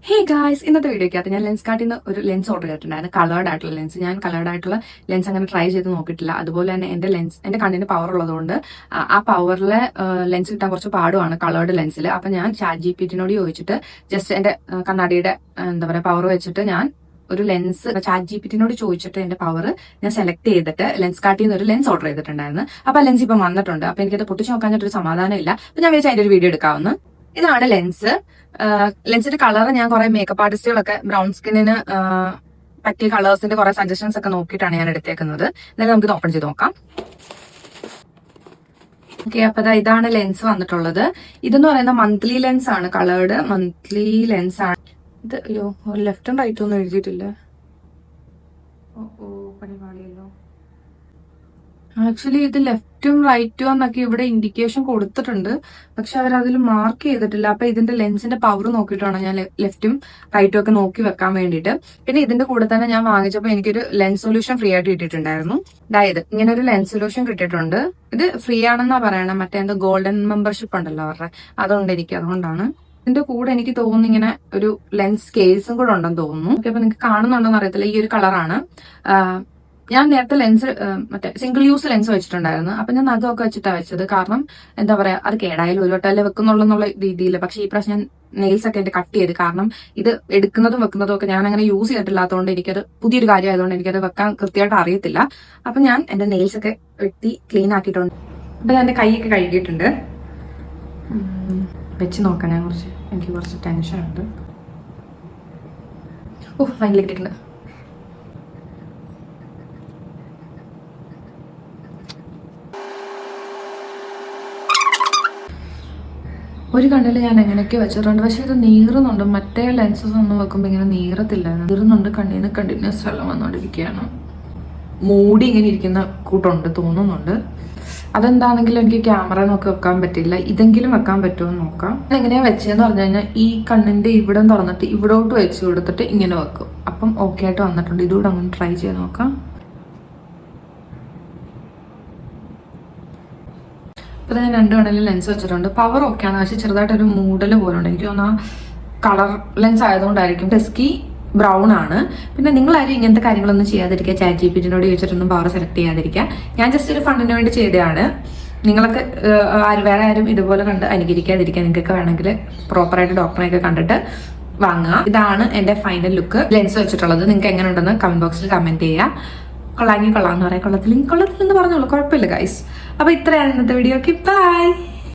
Hey guys, ഇന്നത്തെ വീഡിയോക്കകത്ത് ഞാൻ lens കാർട്ടിൽ നിന്ന് ഒരു ലെൻസ് ഓർഡർ ചെയ്തിട്ടുണ്ടായിരുന്നു. കളേർഡ് ആയിട്ടുള്ള ലെൻസ്. ഞാൻ കളേർഡ് ആയിട്ടുള്ള ലെൻസ് അങ്ങനെ ട്രൈ ചെയ്ത് നോക്കിയിട്ടില്ല. അതുപോലെ തന്നെ എന്റെ കണ്ണിന് പവർ ഉള്ളതുകൊണ്ട് ആ പവറിലെ ലെൻസ് കിട്ടാൻ കുറച്ച് പാടുമാണ് കളേർഡ് ലെൻസിൽ. അപ്പൊ ഞാൻ ChatGPT-നോട് ചോദിച്ചിട്ട് ജസ്റ്റ് എന്റെ കണ്ണാടിയുടെ പവർ വെച്ചിട്ട് ഞാൻ ഒരു ലെൻസ് ChatGPT-നോട് ചോദിച്ചിട്ട് എന്റെ പവർ ഞാൻ സെലക്ട് ചെയ്തിട്ട് ലെൻസ് കാർട്ടിൽ നിന്ന് ഒരു ലെൻസ് ഓർഡർ ചെയ്തിട്ടുണ്ടായിരുന്നു. അപ്പൊ ആ ലെൻസ് ഇപ്പം വന്നിട്ടുണ്ട്. അപ്പൊ എനിക്കത് പൊട്ടിച്ച് നോക്കാനായിട്ടൊരു സമാധാനം ഇല്ല. അപ്പൊ ഞാൻ വിചാരിച്ചു അതിന്റെ ഒരു വീഡിയോ എടുക്കാവുന്നു. ഇതാണ് ലെൻസ്. ലെൻസിന്റെ കളർ ഞാൻ കുറെ മേക്കപ്പ് ആർട്ടിസ്റ്റുകളൊക്കെ ബ്രൗൺ സ്കിന്നിന് പറ്റിയ കളേഴ്സിന്റെ കുറെ സജഷൻസ് ഒക്കെ നോക്കിയിട്ടാണ് ഞാൻ എടുത്തേക്കുന്നത്. എന്നാലും നമുക്ക് ഓപ്പൺ ചെയ്ത് നോക്കാം. ഓക്കെ, അപ്പൊ ഇതാണ് ലെൻസ് വന്നിട്ടുള്ളത്. ഇതെന്ന് പറയുന്ന മന്ത്ലി ലെൻസ് ആണ്. കളേർഡ് മന്ത്ലി ലെൻസ് ആണ് ഇത്. അയ്യോ, ലെഫ്റ്റും റൈറ്റും ഒന്നും എഴുതിയിട്ടില്ല. പണിപാടിയല്ലോ. ആക്ച്വലി ഇത് ലെഫ്റ്റും റൈറ്റും എന്നൊക്കെ ഇവിടെ ഇൻഡിക്കേഷൻ കൊടുത്തിട്ടുണ്ട്, പക്ഷെ അവരതിൽ മാർക്ക് ചെയ്തിട്ടില്ല. അപ്പൊ ഇതിന്റെ ലെൻസിന്റെ പവർ നോക്കിയിട്ടാണ് ഞാൻ ലെഫ്റ്റും റൈറ്റും ഒക്കെ നോക്കി വെക്കാൻ വേണ്ടിയിട്ട്. പിന്നെ ഇതിന്റെ കൂടെ തന്നെ ഞാൻ വാങ്ങിച്ചപ്പോൾ എനിക്കൊരു ലെൻസ് സൊല്യൂഷൻ ഫ്രീ ആയിട്ട് കിട്ടിയിട്ടുണ്ടായിരുന്നു. അതായത് ഇങ്ങനെ ഒരു ലെൻസ് സൊല്യൂഷൻ കിട്ടിയിട്ടുണ്ട്. ഇത് ഫ്രീ ആണെന്നാ പറയണം. മറ്റേ ഗോൾഡൻ മെമ്പർഷിപ്പ് ഉണ്ടല്ലോ അവരുടെ, അതുകൊണ്ട് എനിക്ക് അതുകൊണ്ടാണ്. ഇതിന്റെ കൂടെ എനിക്ക് തോന്നുന്നു ഇങ്ങനെ ഒരു ലെൻസ് കേസും കൂടെ ഉണ്ടെന്ന് തോന്നുന്നു. ഓക്കെ, അപ്പൊ നിങ്ങൾക്ക് കാണുന്നുണ്ടോന്ന് അറിയത്തില്ല. ഈ ഒരു കളറാണ്. ഞാൻ നേരത്തെ ലെൻസ് മറ്റേ സിംഗിൾ യൂസ് ലെൻസ് വെച്ചിട്ടുണ്ടായിരുന്നു. അപ്പൊ ഞാൻ നഖമൊക്കെ വെച്ചിട്ടാണ് വെച്ചത്. കാരണം എന്താ പറയാ, അത് കേടായാലും ഒരു വട്ടല്ലേ വെക്കുന്നുള്ളൂ എന്നുള്ള രീതിയിൽ. പക്ഷെ ഈ പ്രാവശ്യം ഞാൻ നെയിൽസ് ഒക്കെ എന്റെ കട്ട് ചെയ്ത്, കാരണം ഇത് എടുക്കുന്നതും വെക്കുന്നതും ഒക്കെ ഞാൻ അങ്ങനെ യൂസ് ചെയ്തിട്ടില്ലാത്തതുകൊണ്ട് എനിക്കത് പുതിയൊരു കാര്യമായതുകൊണ്ട് എനിക്കത് വെക്കാൻ കൃത്യമായിട്ട് അറിയത്തില്ല. അപ്പൊ ഞാൻ എന്റെ നെയിൽസ് ഒക്കെ വെട്ടി ക്ലീൻ ആക്കിയിട്ടുണ്ട്. അപ്പൊ ഞാൻ എന്റെ കൈയൊക്കെ കഴുകിയിട്ടുണ്ട്. വെച്ച് നോക്കാൻ എനിക്ക് കുറച്ച് ടെൻഷൻ ഉണ്ട്. ഭയങ്കര കിട്ടിയിട്ടുണ്ട്. ഒരു കണ്ണിൽ ഞാൻ എങ്ങനെയൊക്കെ വെച്ചിട്ടുണ്ട്, പക്ഷെ ഇത് നീറുന്നുണ്ട്. മറ്റേ ലെൻസസ് ഒന്നും വെക്കുമ്പോൾ ഇങ്ങനെ നീറത്തില്ല. നീറുന്നുണ്ട്. കണ്ണിൽ നിന്ന് കണ്ടിന്യൂസ് വെള്ളം വന്നുകൊണ്ടിരിക്കുകയാണ്. മൂടി ഇങ്ങനെ ഇരിക്കുന്ന കൂട്ടുണ്ട് തോന്നുന്നുണ്ട്. അതെന്താണെങ്കിലും എനിക്ക് ക്യാമറ നോക്കി വെക്കാൻ പറ്റില്ല. ഇതെങ്കിലും വെക്കാൻ പറ്റുമോ നോക്കാം. എങ്ങനെയാ വെച്ചതെന്ന് പറഞ്ഞു കഴിഞ്ഞാൽ ഈ കണ്ണിന്റെ ഇവിടെ തുറന്നിട്ട് ഇവിടോട്ട് വെച്ച് കൊടുത്തിട്ട് ഇങ്ങനെ വെക്കും. അപ്പം ഓക്കെ ആയിട്ട് വന്നിട്ടുണ്ട്. ഇതുകൂടെ അങ്ങനെ ട്രൈ ചെയ്ത് നോക്കാം. അപ്പൊ ഞാൻ 2 കണ്ണിലും ലെൻസ് വെച്ചിട്ടുണ്ട്. പവർ ഓക്കെയാണ്, പക്ഷെ ചെറുതായിട്ടൊരു മൂടൽ പോലെ ഉണ്ട്. എനിക്ക് തോന്നുന്നു കളർ ലെൻസ് ആയതുകൊണ്ടായിരിക്കും. ഡെസ്കി ബ്രൗൺ ആണ്. പിന്നെ നിങ്ങളാരും ഇങ്ങനത്തെ കാര്യങ്ങളൊന്നും ചെയ്യാതിരിക്കുക. ChatGPT-നോട് ചോദിച്ചിട്ടൊന്നും പവർ സെലക്ട് ചെയ്യാതിരിക്കുക. ഞാൻ ജസ്റ്റ് ഒരു ഫണ്ടിന് വേണ്ടി ചെയ്തതാണ്. നിങ്ങളൊക്കെ വേറെ ആരും ഇതുപോലെ കണ്ട് അനുകരിക്കാതിരിക്കുക. നിങ്ങൾക്കൊക്കെ വേണമെങ്കിൽ പ്രോപ്പറായിട്ട് ഡോക്ടറിനെയൊക്കെ കണ്ടിട്ട് വാങ്ങുക. ഇതാണ് എന്റെ ഫൈനൽ ലുക്ക് ലെൻസ് വെച്ചിട്ടുള്ളത്. നിങ്ങൾക്ക് എങ്ങനെ ഉണ്ടെന്ന് കമന്റ് ബോക്സിൽ കമന്റ് ചെയ്യുക. കൊള്ളാമെന്ന് പറയാം, കൊള്ളത്തിലെന്ന് പറഞ്ഞോളൂ, കുഴപ്പമില്ല ഗൈസ്. അപ്പൊ ഇത്രയാണ് ഇന്നത്തെ വീഡിയോ. ബൈ.